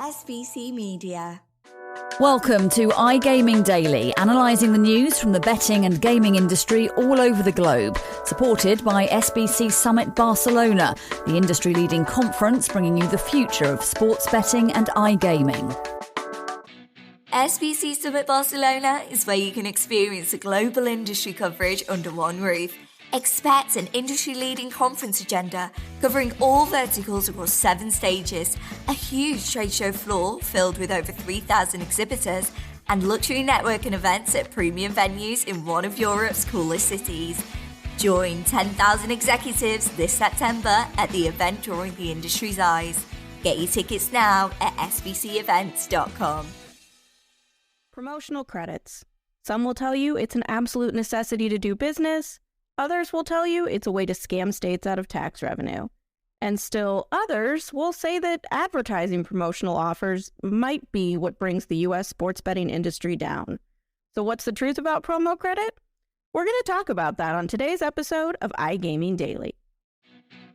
SBC Media. Welcome to iGaming Daily, analysing the news from the betting and gaming industry all over the globe. Supported by SBC Summit Barcelona, the industry-leading conference bringing you the future of sports betting and iGaming. SBC Summit Barcelona is where you can experience the global industry coverage under one roof. Expect an industry-leading conference agenda covering all verticals across 7 stages, a huge trade show floor filled with over 3,000 exhibitors, and luxury networking events at premium venues in one of Europe's coolest cities. Join 10,000 executives this September at the event drawing the industry's eyes. Get your tickets now at sbcevents.com. Promotional credits. Some will tell you it's an absolute necessity to do business. Others will tell you it's a way to scam states out of tax revenue. And still others will say that advertising promotional offers might be what brings the U.S. sports betting industry down. So what's the truth about promo credit? We're going to talk about that on today's episode of iGaming Daily.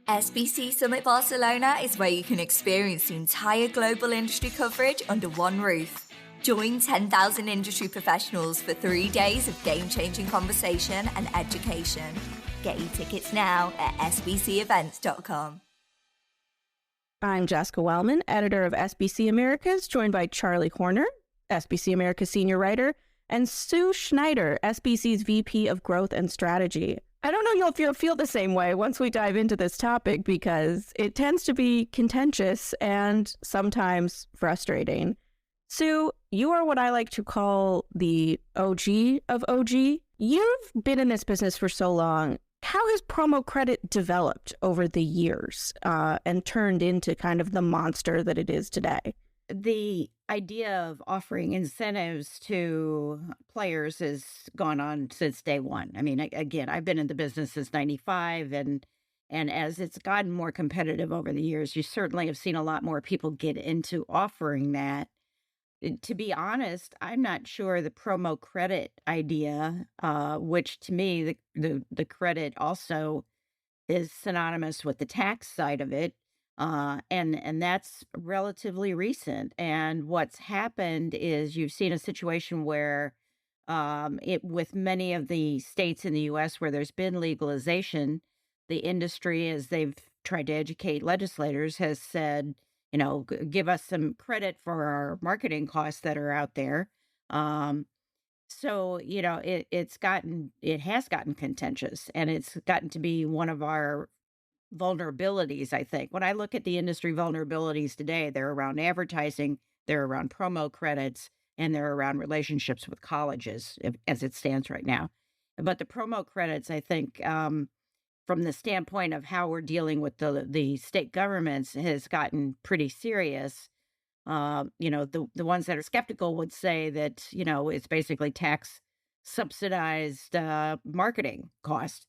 SBC Summit Barcelona is where you can experience the entire global industry coverage under one roof. Join 10,000 industry professionals for 3 days of game-changing conversation and education. Get your tickets now at sbcevents.com. I'm Jessica Welman, editor of SBC Americas, joined by Charlie Horner, SBC Americas senior writer, and Sue Schneider, SBC's VP of Growth and Strategy. I don't know if you'll feel the same way once we dive into this topic because it tends to be contentious and sometimes frustrating. Sue, you are what I like to call the OG of OG. You've been in this business for so long. How has promo credit developed over the years and turned into kind of the monster that it is today? The idea of offering incentives to players has gone on since day one. I mean, again, I've been in the business since 95, and as it's gotten more competitive over the years, you certainly have seen a lot more people get into offering that. To be honest, I'm not sure the promo credit idea, which to me, the credit also is synonymous with the tax side of it. And that's relatively recent. And what's happened is you've seen a situation where with many of the states in the U.S. where there's been legalization, the industry, as they've tried to educate legislators, has said, give us some credit for our marketing costs that are out there. So, it has gotten contentious, and it's gotten to be one of our vulnerabilities, I think. When I look at the industry vulnerabilities today, they're around advertising, they're around promo credits, and they're around relationships with colleges as it stands right now. But the promo credits, I think, from the standpoint of how we're dealing with the state governments, has gotten pretty serious. The ones that are skeptical would say that, it's basically tax subsidized marketing cost.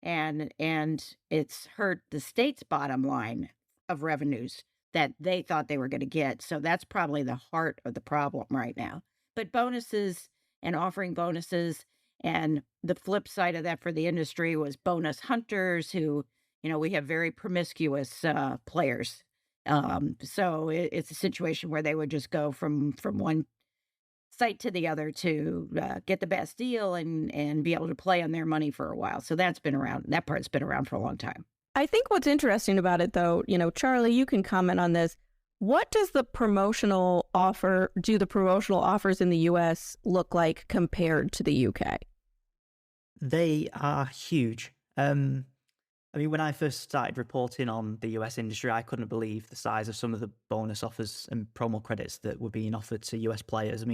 And it's hurt the state's bottom line of revenues that they thought they were going to get. So that's probably the heart of the problem right now. But bonuses and offering bonuses, and the flip side of that for the industry was bonus hunters who, we have very promiscuous players. So it's a situation where they would just go from one site to the other to get the best deal and be able to play on their money for a while. So that's been around. That part's been around for a long time. I think what's interesting about it, though, Charlie, you can comment on this. What does the promotional offers in the U.S. look like compared to the U.K.? They are huge. When I first started reporting on the US industry, I couldn't believe the size of some of the bonus offers and promo credits that were being offered to US players.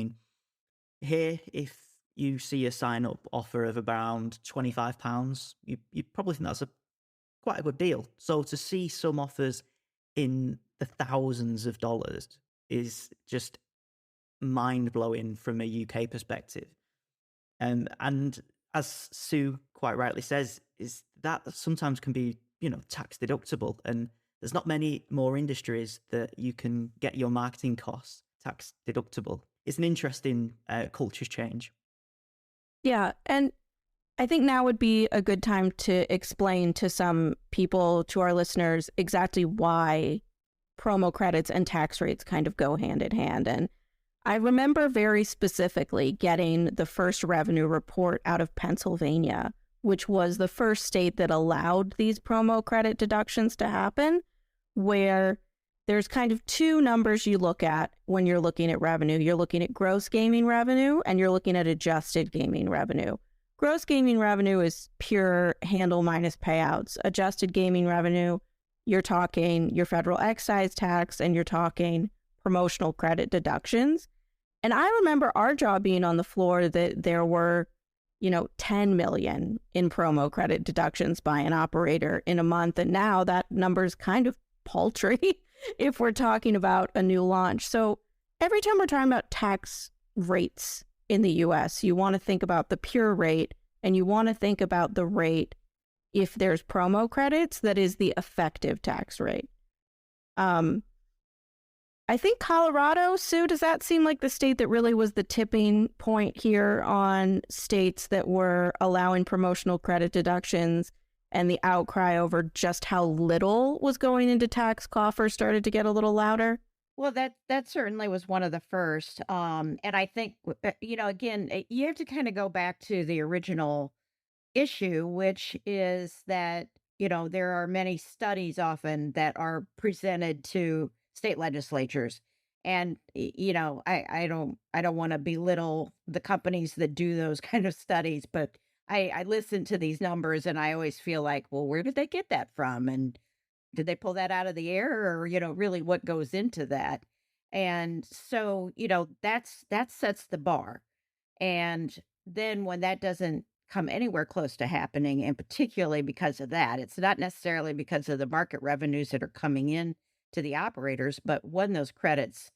Here, if you see a sign-up offer of around £25, you probably think that's quite a good deal. So to see some offers in the thousands of dollars is just mind-blowing from a UK perspective. And as Sue quite rightly says, is that sometimes can be, tax deductible. And there's not many more industries that you can get your marketing costs tax deductible. It's an interesting culture change. Yeah. And I think now would be a good time to explain to some people, to our listeners, exactly why promo credits and tax rates kind of go hand in hand. And I remember very specifically getting the first revenue report out of Pennsylvania, which was the first state that allowed these promo credit deductions to happen, where there's kind of two numbers you look at when you're looking at revenue. You're looking at gross gaming revenue and you're looking at adjusted gaming revenue. Gross gaming revenue is pure handle minus payouts. Adjusted gaming revenue, you're talking your federal excise tax and you're talking promotional credit deductions. And I remember our job being on the floor that there were, 10 million in promo credit deductions by an operator in a month. And now that number is kind of paltry if we're talking about a new launch. So every time we're talking about tax rates in the US, you want to think about the pure rate and you want to think about the rate if there's promo credits, that is the effective tax rate. I think Colorado, Sue, does that seem like the state that really was the tipping point here on states that were allowing promotional credit deductions, and the outcry over just how little was going into tax coffers started to get a little louder? Well, that certainly was one of the first. And I think, again, you have to kind of go back to the original issue, which is that, there are many studies often that are presented to state legislatures. And, I don't want to belittle the companies that do those kind of studies, but I listen to these numbers and I always feel like, well, where did they get that from? And did they pull that out of the air, or, really what goes into that? And so, that sets the bar. And then when that doesn't come anywhere close to happening, and particularly because of that, it's not necessarily because of the market revenues that are coming in to the operators, but when those credits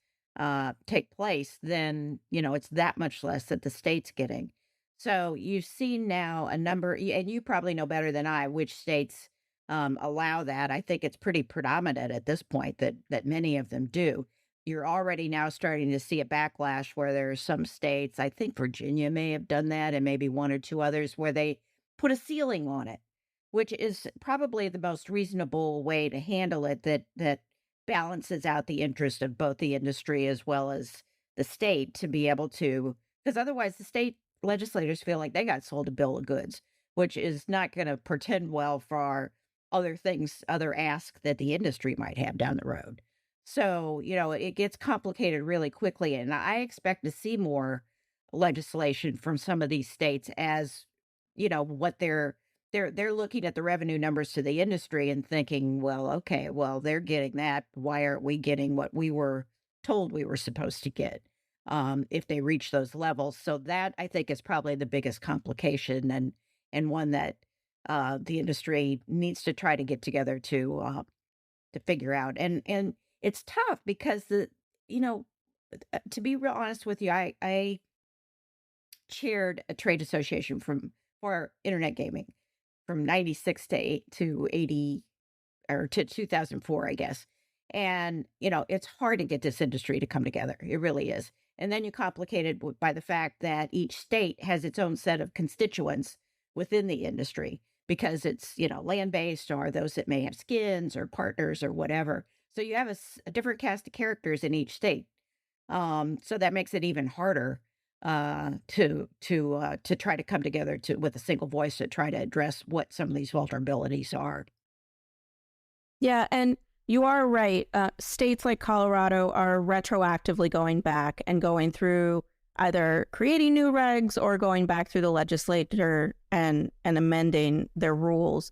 take place, then, it's that much less that the state's getting. So you've seen now a number, and you probably know better than I which states allow that. I think it's pretty predominant at this point that many of them do. You're already now starting to see a backlash where there are some states, I think Virginia may have done that, and maybe one or two others, where they put a ceiling on it, which is probably the most reasonable way to handle it, that balances out the interest of both the industry as well as the state to be able to, because otherwise the state legislators feel like they got sold a bill of goods, which is not going to portend well for other things, other asks that the industry might have down the road. So, it gets complicated really quickly. And I expect to see more legislation from some of these states as, what they're looking at the revenue numbers to the industry and thinking, well, okay, well, they're getting that. Why aren't we getting what we were told we were supposed to get if they reach those levels? So that, I think, is probably the biggest complication, and one that the industry needs to try to get together to figure out. And it's tough because to be real honest with you, I chaired a trade association for internet gaming from 96 to 80 or to 2004, I guess. And, it's hard to get this industry to come together. It really is. And then you complicate it by the fact that each state has its own set of constituents within the industry, because it's, land-based, or those that may have skins or partners or whatever. So you have a different cast of characters in each state. So that makes it even harder to try to come together with a single voice to try to address what some of these vulnerabilities are. Yeah, and you are right. States like Colorado are retroactively going back and going through either creating new regs or going back through the legislature and amending their rules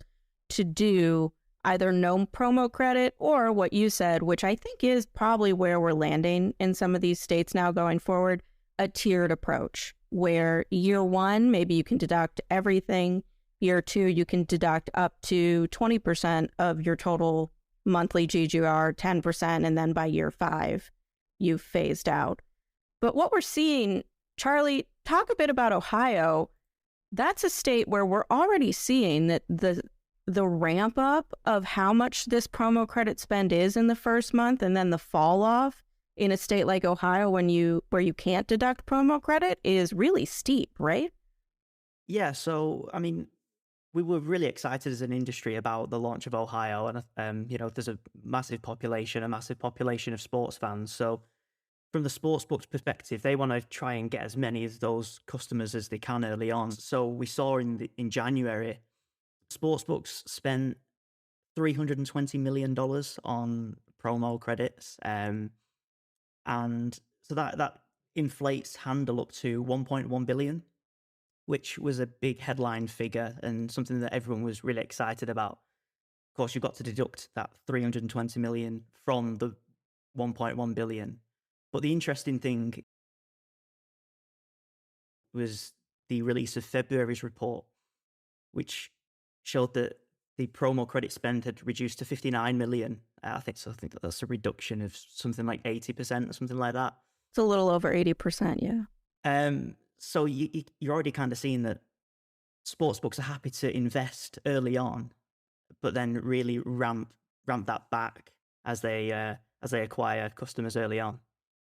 to do either no promo credit, or what you said, which I think is probably where we're landing in some of these states now going forward, a tiered approach, where year one, maybe you can deduct everything. Year two, you can deduct up to 20% of your total monthly GGR, 10%, and then by year five, you've phased out. But what we're seeing, Charlie, talk a bit about Ohio. That's a state where we're already seeing that the ramp up of how much this promo credit spend is in the first month, and then the fall off in a state like Ohio where you can't deduct promo credit is really steep, right? Yeah. So, I mean, we were really excited as an industry about the launch of Ohio, and there's a massive population of sports fans. So from the sportsbook's perspective, they want to try and get as many of those customers as they can early on. So we saw in January, sportsbooks spent $320 million on promo credits, and so that inflates handle up to $1.1 billion, which was a big headline figure and something that everyone was really excited about. Of course, you've got to deduct that $320 million from the $1.1 billion. But the interesting thing was the release of February's report, which showed that the promo credit spend had reduced to $59 million. I think that's a reduction of something like 80% or something like that. It's a little over 80%, yeah. So you're already kind of seeing that sportsbooks are happy to invest early on, but then really ramp that back as they acquire customers early on.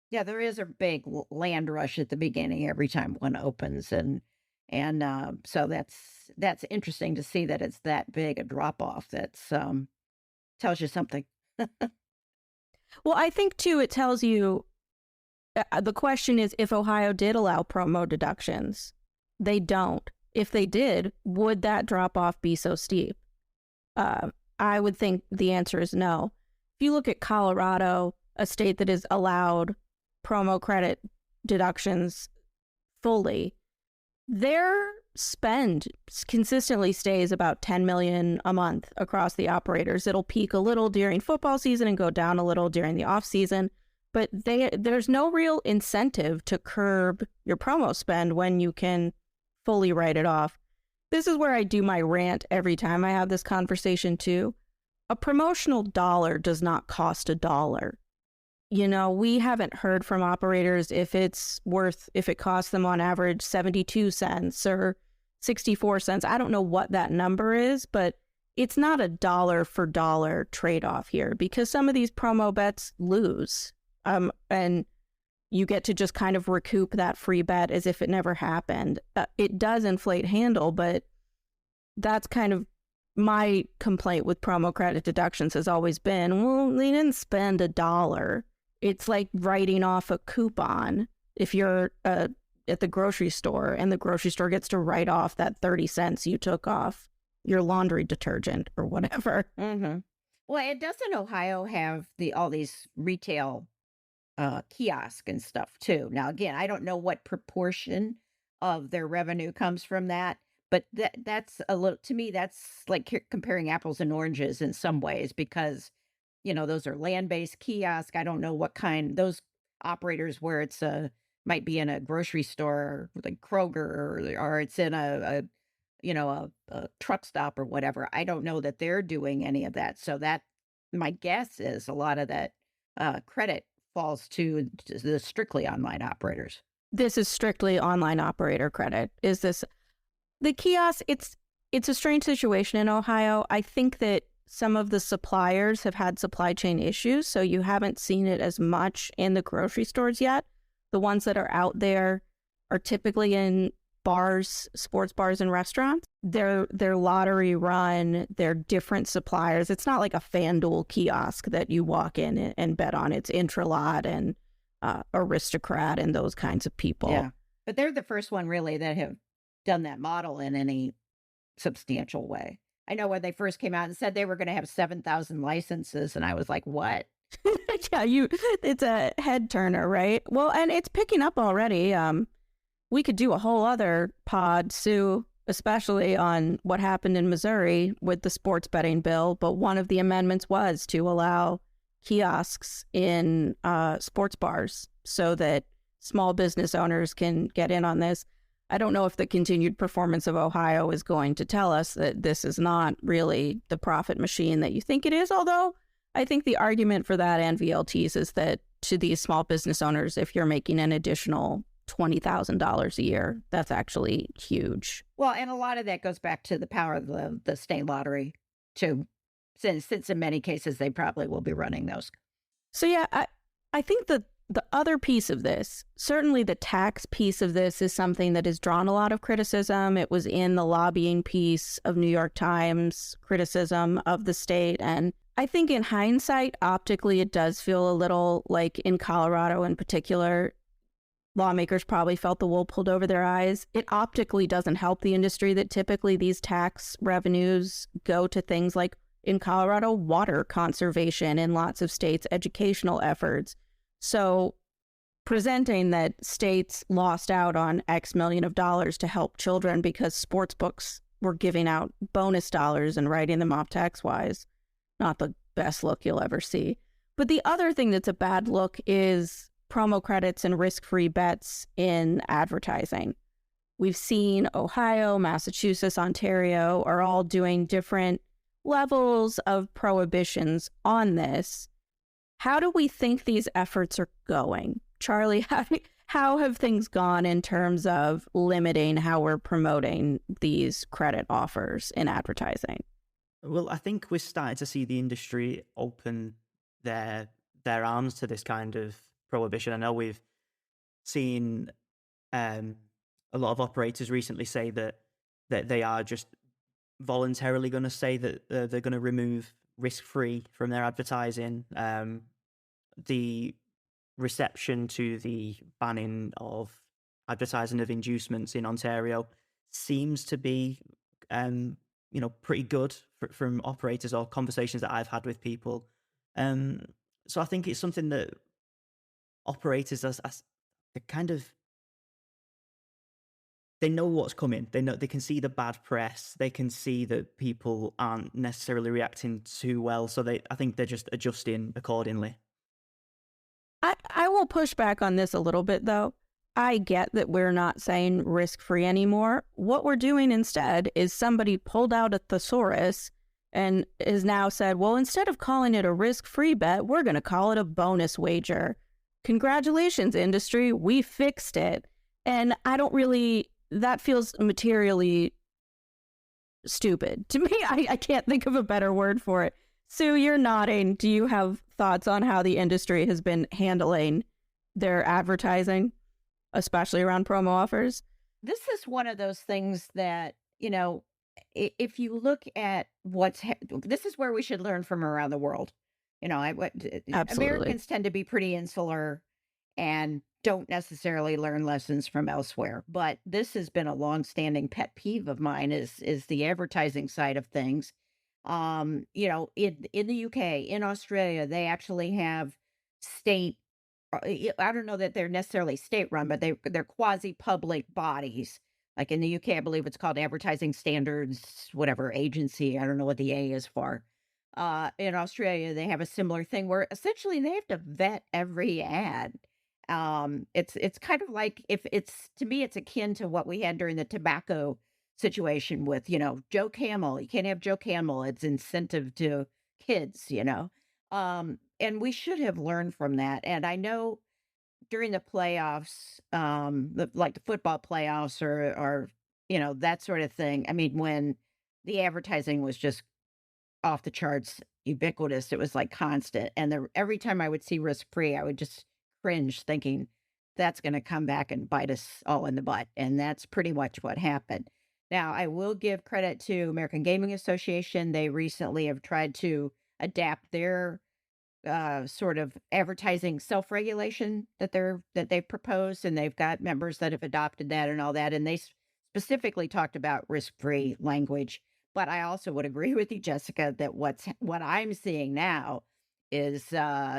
Yeah, there is a big land rush at the beginning every time one opens, and so that's interesting to see that it's that big a drop off. That's tells you something. Well, I think too it tells you. The question is, if Ohio did allow promo deductions, they don't. If they did, would that drop off be so steep? I would think the answer is no. If you look at Colorado, a state that has allowed promo credit deductions fully, their spend consistently stays about $10 million a month across the operators. It'll peak a little during football season and go down a little during the off season. But there's no real incentive to curb your promo spend when you can fully write it off. This is where I do my rant every time I have this conversation too. A promotional dollar does not cost $1. We haven't heard from operators if it costs them on average 72 cents or 64 cents. I don't know what that number is, but it's not a dollar for dollar trade-off here because some of these promo bets lose. And you get to just kind of recoup that free bet as if it never happened. It does inflate handle, but that's kind of my complaint with promo credit deductions has always been, well, they didn't spend $1. It's like writing off a coupon if you're at the grocery store and the grocery store gets to write off that 30 cents you took off your laundry detergent or whatever. Mm-hmm. Well, it doesn't Ohio have all these retail kiosk and stuff too? Now, again, I don't know what proportion of their revenue comes from that, but that's a little, to me, that's like comparing apples and oranges in some ways because, those are land-based kiosk. I don't know what kind, those operators where it's might be in a grocery store like Kroger or it's in a truck stop or whatever. I don't know that they're doing any of that. So that my guess is a lot of that credit falls to the strictly online operators. This is strictly online operator credit. Is this the kiosk? It's a strange situation in Ohio. I think that some of the suppliers have had supply chain issues, so you haven't seen it as much in the grocery stores yet. The ones that are out there are typically in bars, sports bars and restaurants. They're lottery run, they're different suppliers. It's not like a FanDuel kiosk that you walk in and bet on. It's Intralot and Aristocrat and those kinds of people. Yeah, but they're the first one really that have done that model in any substantial way. I know when they first came out and said they were going to have 7,000 licenses, and I was like, what? Yeah, it's a head turner, right? Well, and it's picking up already. We could do a whole other pod, Sue, especially on what happened in Missouri with the sports betting bill. But one of the amendments was to allow kiosks in sports bars so that small business owners can get in on this. I don't know if the continued performance of Ohio is going to tell us that this is not really the profit machine that you think it is, although I think the argument for that and VLTs is that to these small business owners, if you're making an additional $20,000 a year, that's actually huge. Well, and a lot of that goes back to the power of the state lottery, too, since in many cases they probably will be running those. So yeah, I think that the other piece of this, certainly the tax piece of this, is something that has drawn a lot of criticism. It was in the lobbying piece of New York Times criticism of the state. And I think in hindsight, optically, it does feel a little like in Colorado in particular, lawmakers probably felt the wool pulled over their eyes. It optically doesn't help the industry that typically these tax revenues go to things like, in Colorado, water conservation, in lots of states, educational efforts. So presenting that states lost out on X million of dollars to help children because sports books were giving out bonus dollars and writing them off tax-wise, not the best look you'll ever see. But the other thing that's a bad look is promo credits and risk-free bets in advertising. We've seen Ohio, Massachusetts, Ontario are all doing different levels of prohibitions on this. How do we think these efforts are going? Charlie, how have things gone in terms of limiting how we're promoting these credit offers in advertising? Well, I think we're starting to see the industry open their arms to this kind of prohibition. I know we've seen a lot of operators recently say that they are just voluntarily going to say that they're going to remove risk-free from their advertising. The reception to the banning of advertising of inducements in Ontario seems to be, pretty good from operators or conversations that I've had with people. So I think it's something that operators as kind of, they know what's coming. They can see the bad press. They can see that people aren't necessarily reacting too well. So I think they're just adjusting accordingly. I will push back on this a little bit, though. I get that we're not saying risk-free anymore. What we're doing instead is somebody pulled out a thesaurus and has now said, well, instead of calling it a risk-free bet, we're going to call it a bonus wager. Congratulations, industry. We fixed it. And that feels materially stupid. To me, I can't think of a better word for it. Sue, you're nodding. Do you have thoughts on how the industry has been handling their advertising, especially around promo offers? This is one of those things that, if you look at this is where we should learn from around the world. Absolutely. Americans tend to be pretty insular and don't necessarily learn lessons from elsewhere. But this has been a longstanding pet peeve of mine is the advertising side of things. In the UK, in Australia, they actually have state, I don't know that they're necessarily state run, but they're quasi-public bodies. Like in the UK, I believe it's called Advertising Standards, whatever agency. I don't know what the A is for. In Australia, they have a similar thing where essentially they have to vet every ad. It's kind of like to me, it's akin to what we had during the tobacco situation with, Joe Camel. You can't have Joe Camel. It's incentive to kids, and we should have learned from that. And I know during the playoffs, like the football playoffs or that sort of thing. I mean, when the advertising was just off the charts, ubiquitous, it was like constant. And every time I would see risk-free, I would just cringe thinking that's going to come back and bite us all in the butt. And that's pretty much what happened. Now, I will give credit to American Gaming Association. They recently have tried to adapt their sort of advertising self-regulation that they've proposed, and they've got members that have adopted that and all that. And they specifically talked about risk-free language. But I also would agree with you, Jessica, that what I'm seeing now is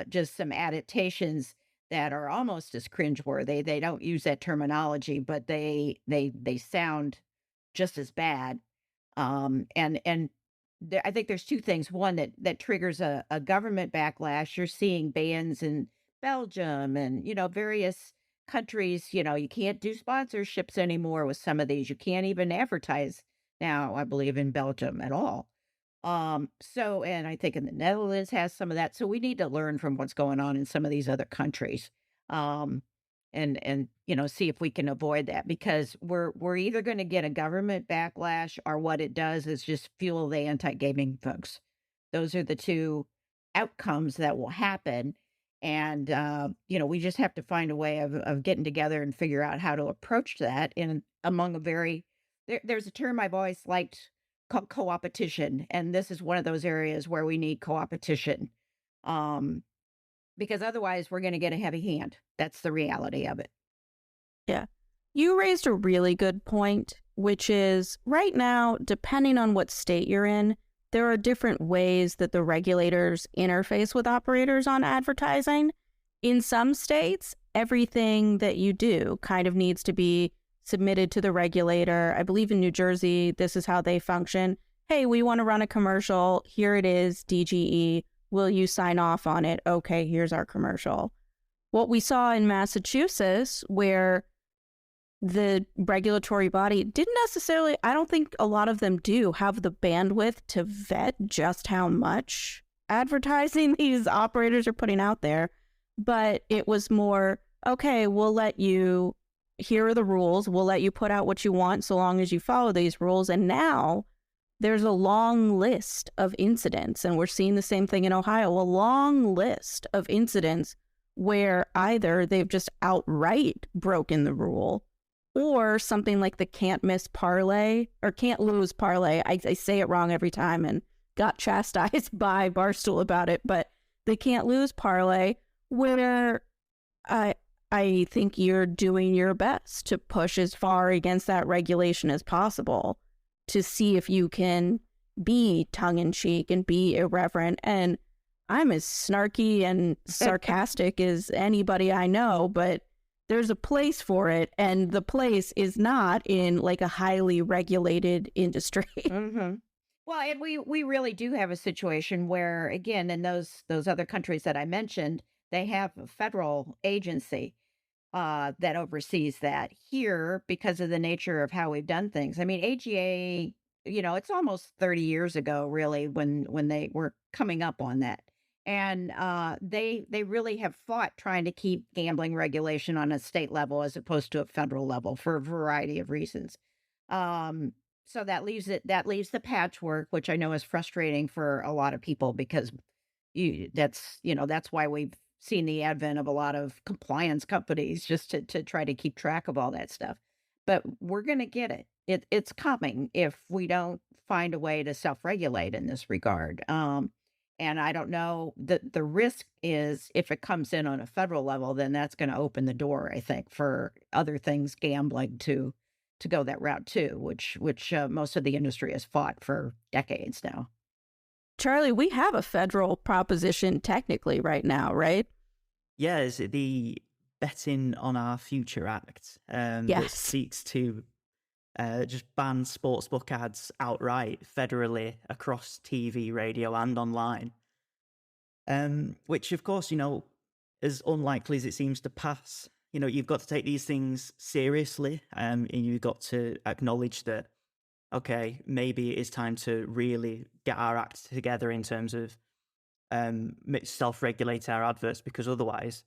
just some adaptations that are almost as cringeworthy. They don't use that terminology, but they sound just as bad. I think there's two things. One, that triggers a government backlash. You're seeing bans in Belgium and, various countries. You can't do sponsorships anymore with some of these. You can't even advertise now, I believe, in Belgium at all. And I think in the Netherlands has some of that. So we need to learn from what's going on in some of these other countries. And see if we can avoid that, because we're either going to get a government backlash, or what it does is just fuel the anti-gaming folks. Those are the two outcomes that will happen. And, we just have to find a way of getting together and figure out how to approach that among there's a term I've always liked called co-opetition. And this is one of those areas where we need co-opetition. Because otherwise we're going to get a heavy hand. That's the reality of it. Yeah. You raised a really good point, which is right now, depending on what state you're in, there are different ways that the regulators interface with operators on advertising. In some states, everything that you do kind of needs to be submitted to the regulator. I believe in New Jersey, this is how they function. Hey, we want to run a commercial. Here it is, DGE. Will you sign off on it? Okay, here's our commercial. What we saw in Massachusetts, where the regulatory body didn't necessarily, I don't think a lot of them do have the bandwidth to vet just how much advertising these operators are putting out there. But it was more, okay, we'll let you, here are the rules. We'll let you put out what you want so long as you follow these rules. And now there's a long list of incidents, and we're seeing the same thing in Ohio, a long list of incidents where either they've just outright broken the rule, or something like the can't miss parlay or can't lose parlay. I say it wrong every time and got chastised by Barstool about it, but the can't lose parlay, where I think you're doing your best to push as far against that regulation as possible to see if you can be tongue-in-cheek and be irreverent. And I'm as snarky and sarcastic as anybody I know, but there's a place for it, and the place is not in like a highly regulated industry. Mm-hmm. Well, and we really do have a situation where, again, in those other countries that I mentioned, they have a federal agency that oversees that. Here, because of the nature of how we've done things, I mean, AGA, it's almost 30 years ago, really, when they were coming up on that. And they really have fought trying to keep gambling regulation on a state level as opposed to a federal level for a variety of reasons. So that leaves the patchwork, which I know is frustrating for a lot of people, because that's why we've seen the advent of a lot of compliance companies, just to try to keep track of all that stuff. But we're going to get it. It's coming if we don't find a way to self-regulate in this regard. And I don't know, the risk is if it comes in on a federal level, then that's going to open the door, I think, for other things, gambling, to go that route too, which most of the industry has fought for decades now. Charlie, we have a federal proposition technically right now, right? Yeah, is it the Betting on Our Future Act that seeks to just ban sportsbook ads outright federally across TV, radio, and online. Which, of course, as unlikely as it seems to pass, you've got to take these things seriously, and you've got to acknowledge that, okay, maybe it is time to really get our act together in terms of self-regulate our adverts, because otherwise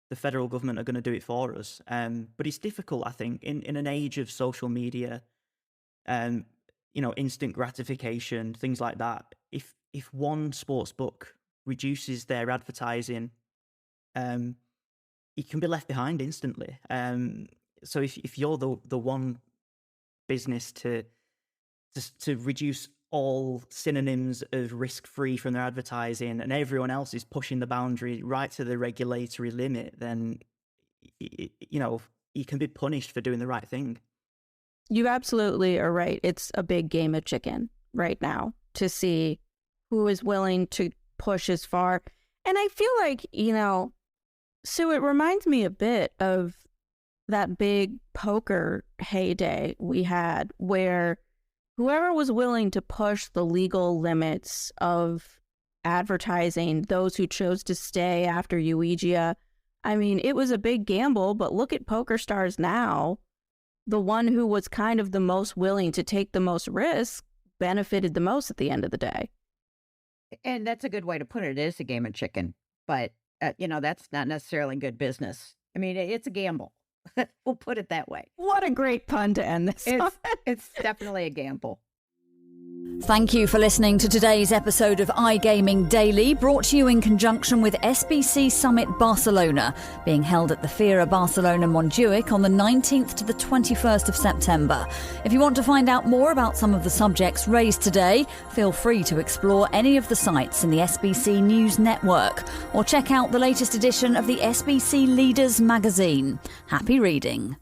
the federal government are going to do it for us. But it's difficult, I think, in an age of social media, instant gratification, things like that. If one sportsbook reduces their advertising, it can be left behind instantly. So if you're the one business to reduce all synonyms of risk-free from their advertising, and everyone else is pushing the boundary right to the regulatory limit, then you can be punished for doing the right thing. You absolutely are right. It's a big game of chicken right now to see who is willing to push as far. And I feel like, Sue, it reminds me a bit of that big poker heyday we had, where whoever was willing to push the legal limits of advertising, those who chose to stay after Ouija, I mean, it was a big gamble, but look at poker stars now. The one who was kind of the most willing to take the most risk benefited the most at the end of the day. And that's a good way to put it. It is a game of chicken, but, that's not necessarily good business. I mean, it's a gamble. We'll put it that way. What a great pun to end this on. It's definitely a gamble. Thank you for listening to today's episode of iGaming Daily, brought to you in conjunction with SBC Summit Barcelona, being held at the Fira Barcelona Montjuic on the 19th to the 21st of September. If you want to find out more about some of the subjects raised today, feel free to explore any of the sites in the SBC News Network or check out the latest edition of the SBC Leaders magazine. Happy reading.